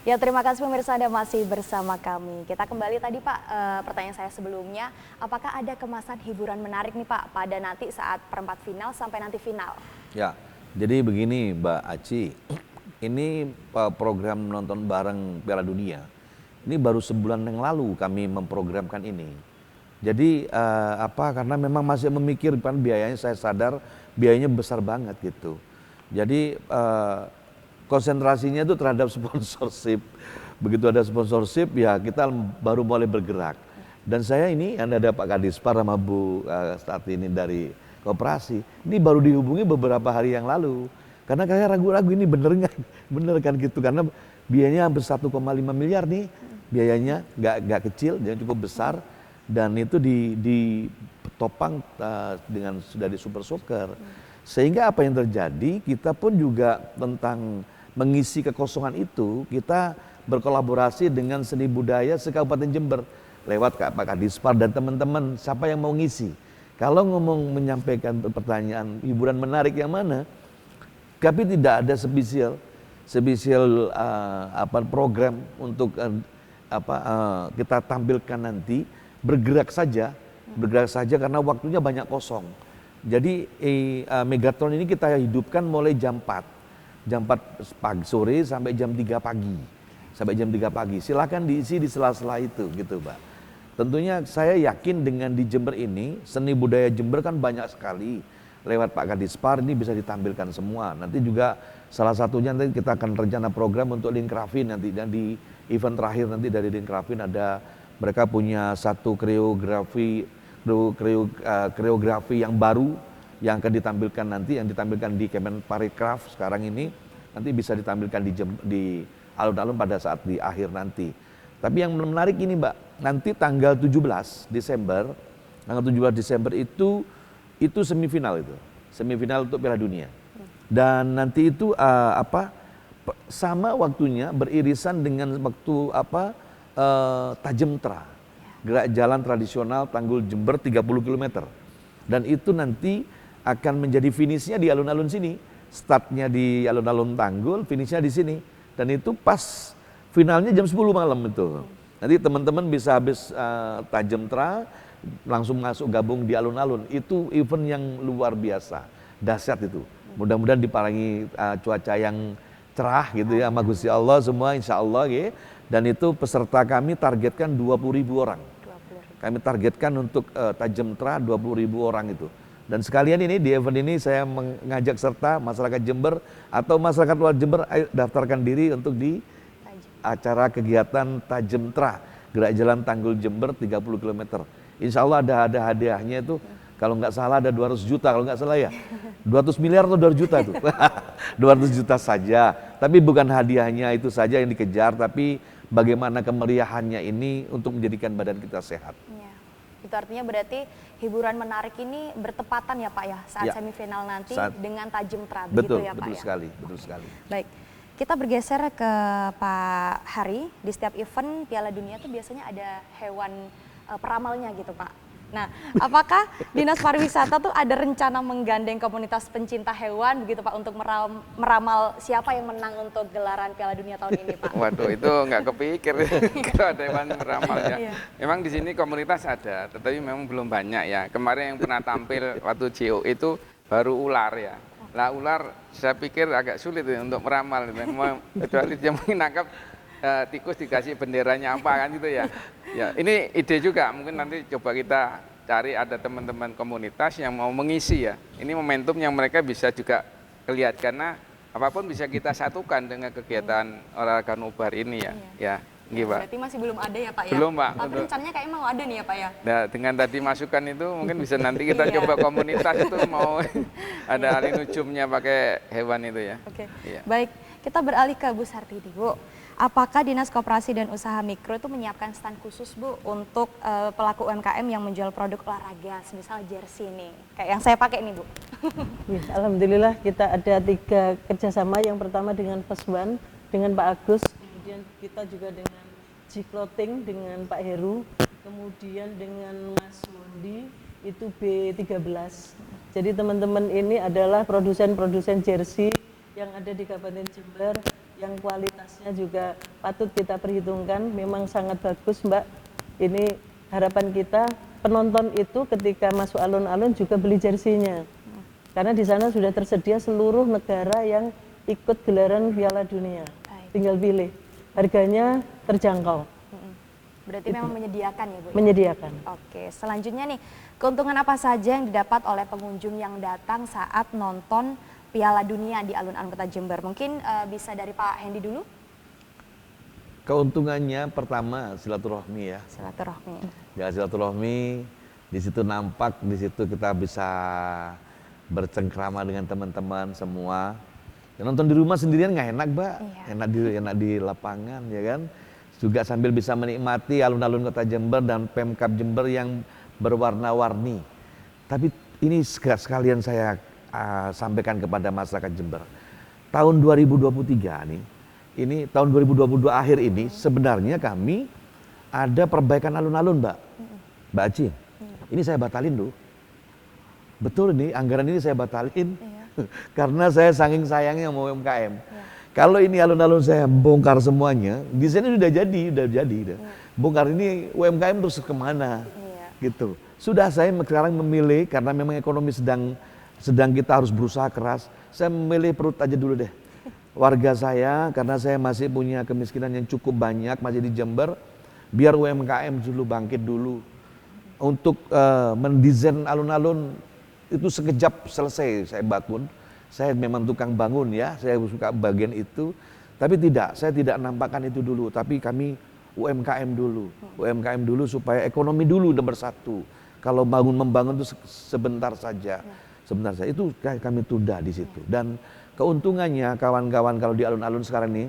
Ya, terima kasih pemirsa Anda masih bersama kami. Kita kembali tadi Pak, pertanyaan saya sebelumnya, apakah ada kemasan hiburan menarik nih Pak pada nanti saat perempat final sampai nanti final? Ya, jadi begini Mbak Aci, ini program nonton bareng Piala Dunia, ini baru sebulan yang lalu kami memprogramkan ini. Jadi karena memang masih memikirkan biayanya, saya sadar biayanya besar banget gitu. Jadi konsentrasinya itu terhadap sponsorship. Begitu ada sponsorship ya kita baru mulai bergerak. Dan saya ini ada Pak Kadispar sama Bu saat ini dari koperasi. Ini baru dihubungi beberapa hari yang lalu. Karena kayak ragu-ragu ini bener nggak? Bener kan gitu karena biayanya hampir 1,5 miliar nih. Biayanya nggak kecil, dia cukup besar dan itu ditopang dengan sudah di Super Soccer. Sehingga apa yang terjadi kita pun juga tentang mengisi kekosongan itu, kita berkolaborasi dengan seni budaya se-Kabupaten Jember lewat Pak Kadispar dan teman-teman siapa yang mau ngisi. Kalau ngomong menyampaikan pertanyaan hiburan menarik yang mana, tapi tidak ada spesial program untuk kita tampilkan nanti, bergerak saja karena waktunya banyak kosong. Jadi Megatron ini kita hidupkan mulai jam 4 pagi sore sampai jam 3 pagi. Silakan diisi di sela-sela itu gitu, Mbak. Tentunya saya yakin dengan di Jember ini seni budaya Jember kan banyak sekali. Lewat Pak Kadispar ini bisa ditampilkan semua. Nanti juga salah satunya nanti kita akan rencana program untuk Linkrafin nanti, dan di event terakhir nanti dari Linkrafin ada mereka punya satu koreografi yang baru yang akan ditampilkan nanti, yang ditampilkan di Kemenparekraf sekarang ini, nanti bisa ditampilkan di alun-alun pada saat di akhir nanti. Tapi yang menarik ini Mbak, nanti tanggal 17 Desember itu semifinal untuk Piala Dunia. Dan nanti itu sama waktunya beririsan dengan waktu Tajemtra, gerak jalan tradisional Tanggul Jember 30 km. Dan itu nanti akan menjadi finishnya di alun-alun sini, startnya di alun-alun Tanggul, finishnya di sini, dan itu pas finalnya jam 10 malam itu. Nanti teman-teman bisa habis Tajemtra langsung masuk gabung di alun-alun. Itu event yang luar biasa, dahsyat itu. Mudah-mudahan diparingi cuaca yang cerah gitu ya, sama Gusti Allah semua insya Allah ya. Dan itu peserta kami targetkan 20.000 orang. Kami targetkan untuk Tajemtra 20.000 orang itu. Dan sekalian ini di event ini saya mengajak serta masyarakat Jember atau masyarakat luar Jember, ayo daftarkan diri untuk di acara kegiatan Tajemtra, gerak jalan Tanggul Jember 30 km. Insya Allah ada hadiahnya itu, kalau nggak salah ada 200 juta, kalau nggak salah ya. 200 miliar atau 200 juta itu. 200 juta saja, tapi bukan hadiahnya itu saja yang dikejar, tapi bagaimana kemeriahannya ini untuk menjadikan badan kita sehat. Ya. Itu artinya berarti hiburan menarik ini bertepatan ya Pak ya saat ya, semifinal nanti dengan Tajemtra, betul, begitu ya Pak betul ya? Sekali, betul sekali. Baik, kita bergeser ke Pak Hari. Di setiap event Piala Dunia itu biasanya ada hewan peramalnya gitu Pak. Nah, apakah Dinas Pariwisata tuh ada rencana menggandeng komunitas pencinta hewan begitu Pak untuk meramal siapa yang menang untuk gelaran Piala Dunia tahun ini Pak? Waduh, itu nggak kepikir kalau ada hewan meramalnya. Iya. Memang di sini komunitas ada, tetapi memang belum banyak ya. Kemarin yang pernah tampil waktu JO itu baru ular ya. Lah ular saya pikir agak sulit ya untuk meramal, kecuali dia menangkap tikus dikasih benderanya apa kan gitu ya. Ya, ini ide juga, mungkin nanti coba kita cari ada teman-teman komunitas yang mau mengisi ya. Ini momentum yang mereka bisa juga kelihatan karena apapun bisa kita satukan dengan kegiatan olahraga nobar ini ya. Iya. Ya, gitu, Pak. Berarti masih belum ada ya Pak ya? Belum, Pak. Tapi rencananya kayaknya mau ada nih ya Pak ya? Nah, dengan tadi masukan itu mungkin bisa nanti kita Iya. coba komunitas itu mau ada alinujumnya pakai hewan itu ya. Oke. Iya. Baik, kita beralih ke Bu Sartidi, Bu. Apakah Dinas Koperasi dan Usaha Mikro itu menyiapkan stand khusus Bu untuk pelaku UMKM yang menjual produk olahraga, misal jersey nih, kayak yang saya pakai nih Bu? Ya, alhamdulillah kita ada 3 kerjasama. Yang pertama dengan Peswan, dengan Pak Agus, kemudian kita juga dengan G-Clothing dengan Pak Heru, kemudian dengan Mas Mondi itu B13. Jadi teman-teman ini adalah produsen-produsen jersey yang ada di Kabupaten Jember yang kualitas fasilitasnya juga patut kita perhitungkan, memang sangat bagus Mbak. Ini harapan kita penonton itu ketika masuk alun-alun juga beli jersinya. Karena di sana sudah tersedia seluruh negara yang ikut gelaran Piala Dunia. Tinggal pilih. Harganya terjangkau. Berarti memang menyediakan ya Bu? Ya? Menyediakan. Oke, selanjutnya nih, keuntungan apa saja yang didapat oleh pengunjung yang datang saat nonton Piala Dunia di alun-alun Kota Jember? Mungkin bisa dari Pak Hendy dulu? Keuntungannya pertama silaturahmi ya. Silaturahmi. Ya silaturahmi, di situ nampak, di situ kita bisa bercengkrama dengan teman-teman semua. Ya, nonton di rumah sendirian nggak enak, Mbak. Iya. Enak di lapangan, ya kan. Juga sambil bisa menikmati alun-alun Kota Jember dan Pemkab Jember yang berwarna-warni. Tapi ini sekalian saya sampaikan kepada masyarakat Jember. Tahun 2023 nih, ini tahun 2022 akhir ini sebenarnya kami ada perbaikan alun-alun, Mbak Aci. Ini saya batalin loh. Betul nih, anggaran ini saya batalin. Karena saya saking sayangnya mau UMKM. Kalau ini alun-alun saya bongkar semuanya, di sini udah jadi. Bongkar ini UMKM terus kemana? Gitu. Sudah saya sekarang memilih karena memang ekonomi sedang kita harus berusaha keras. Saya memilih perut aja dulu deh. Warga saya karena saya masih punya kemiskinan yang cukup banyak masih di Jember, biar UMKM dulu bangkit dulu. Untuk mendesain alun-alun itu sekejap selesai saya bangun. Saya memang tukang bangun ya, saya suka bagian itu. Tapi saya tidak nampakkan itu dulu. Tapi kami UMKM dulu supaya ekonomi dulu nomor satu. Kalau membangun itu sebentar saja. Itu kami tunda di situ. Dan keuntungannya kawan-kawan kalau di alun-alun sekarang ini,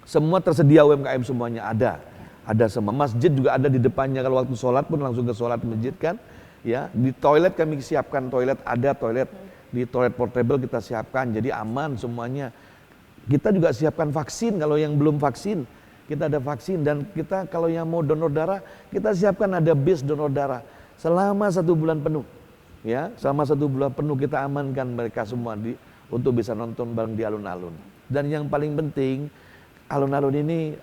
semua tersedia UMKM semuanya ada. Ada semua, masjid juga ada di depannya, kalau waktu sholat pun langsung ke sholat masjid kan. Ya, di toilet kami siapkan toilet, di toilet portable kita siapkan, jadi aman semuanya. Kita juga siapkan vaksin, kalau yang belum vaksin, kita ada vaksin. Dan kita kalau yang mau donor darah, kita siapkan ada bis donor darah selama 1 bulan penuh. Ya, selama 1 bulan penuh kita amankan mereka semua untuk bisa nonton bareng di alun-alun. Dan yang paling penting, alun-alun ini,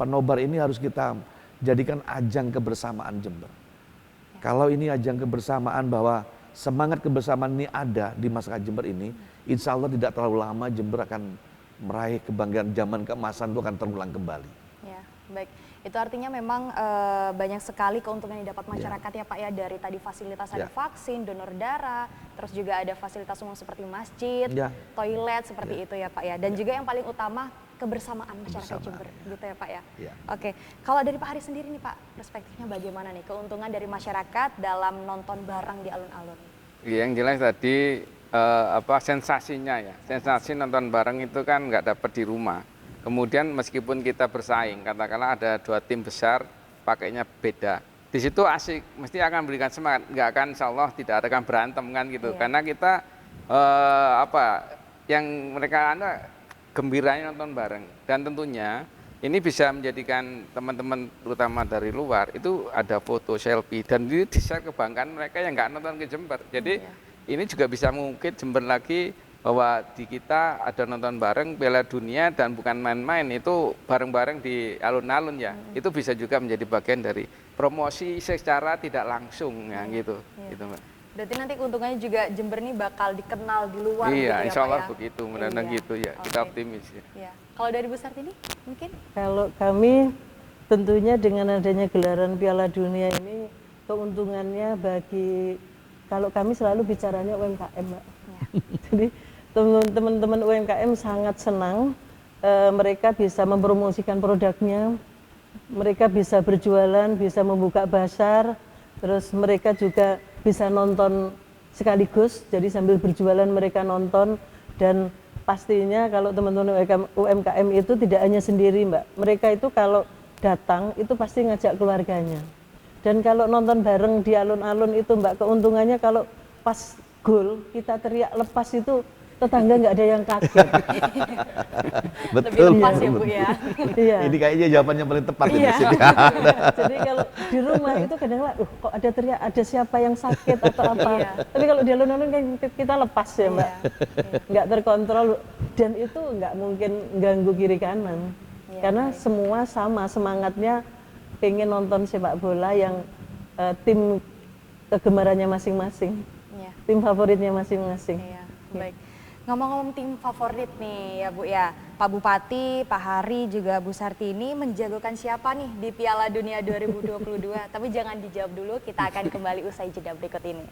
nobar ini harus kita jadikan ajang kebersamaan Jember. Kalau ini ajang kebersamaan bahwa semangat kebersamaan ini ada di masyarakat Jember ini, insya Allah tidak terlalu lama Jember akan meraih kebanggaan zaman keemasan itu akan terulang kembali. Ya, baik. Itu artinya memang banyak sekali keuntungan yang didapat masyarakat ya Pak ya, dari tadi fasilitas ada vaksin, donor darah, terus juga ada fasilitas umum seperti masjid, toilet seperti itu ya Pak ya. Dan juga yang paling utama kebersamaan masyarakat Jember gitu ya Pak ya. Oke, kalau dari Pak Hari sendiri nih Pak, perspektifnya bagaimana nih keuntungan dari masyarakat dalam nonton bareng di alun-alun? Yang jelas tadi sensasinya ya, sensasi nonton bareng itu kan nggak dapat di rumah. Kemudian meskipun kita bersaing, katakanlah ada 2 tim besar, pakainya beda. Di situ asik, mesti akan memberikan semangat. Nggak akan, insya Allah tidak akan berantem kan gitu. Karena kita yang mereka gembiranya nonton bareng. Dan tentunya ini bisa menjadikan teman-teman terutama dari luar itu ada foto selfie dan ini di-share kebanggaan mereka yang nggak nonton ke Jember. Jadi ini juga bisa mengungkit Jember lagi bahwa di kita ada nonton bareng Piala Dunia dan bukan main-main, itu bareng-bareng di alun-alun ya. Itu bisa juga menjadi bagian dari promosi secara tidak langsung ya gitu. Gitu Mbak. Berarti nanti keuntungannya juga Jember ini bakal dikenal di luar gitu ya insya Allah Pak ya? begitu, mudah-mudahan gitu ya. Kita optimis ya. Kalau dari Bu Sartini mungkin? Kalau kami tentunya dengan adanya gelaran Piala Dunia ini keuntungannya kalau kami selalu bicaranya UMKM Mbak. Jadi teman-teman UMKM sangat senang, mereka bisa mempromosikan produknya, mereka bisa berjualan, bisa membuka pasar, terus mereka juga bisa nonton sekaligus, jadi sambil berjualan mereka nonton. Dan pastinya kalau teman-teman UMKM itu tidak hanya sendiri Mbak, mereka itu kalau datang itu pasti ngajak keluarganya. Dan kalau nonton bareng di alun-alun itu Mbak, keuntungannya kalau pas gol kita teriak lepas itu tetangga nggak ada yang kaget. Lebih lepas ya Bu ya. Iya. Ini kayaknya jawabannya paling tepat di sini. Jadi kalau di rumah itu kadang-kadang kok ada teriak, ada siapa yang sakit atau apa. Tapi kalau di alun-alun kan kita lepas ya Mbak. Nggak terkontrol dan itu nggak mungkin ganggu kiri kanan. Iya, karena semua sama semangatnya, pengen nonton sepak bola yang tim kegemarannya masing-masing, Iya. tim favoritnya masing-masing. Iya, baik. Ngomong-ngomong tim favorit nih ya Bu ya, Pak Bupati, Pak Hari, juga Bu Sartini menjagokan siapa nih di Piala Dunia 2022? Tapi jangan dijawab dulu, kita akan kembali usai jeda berikut ini.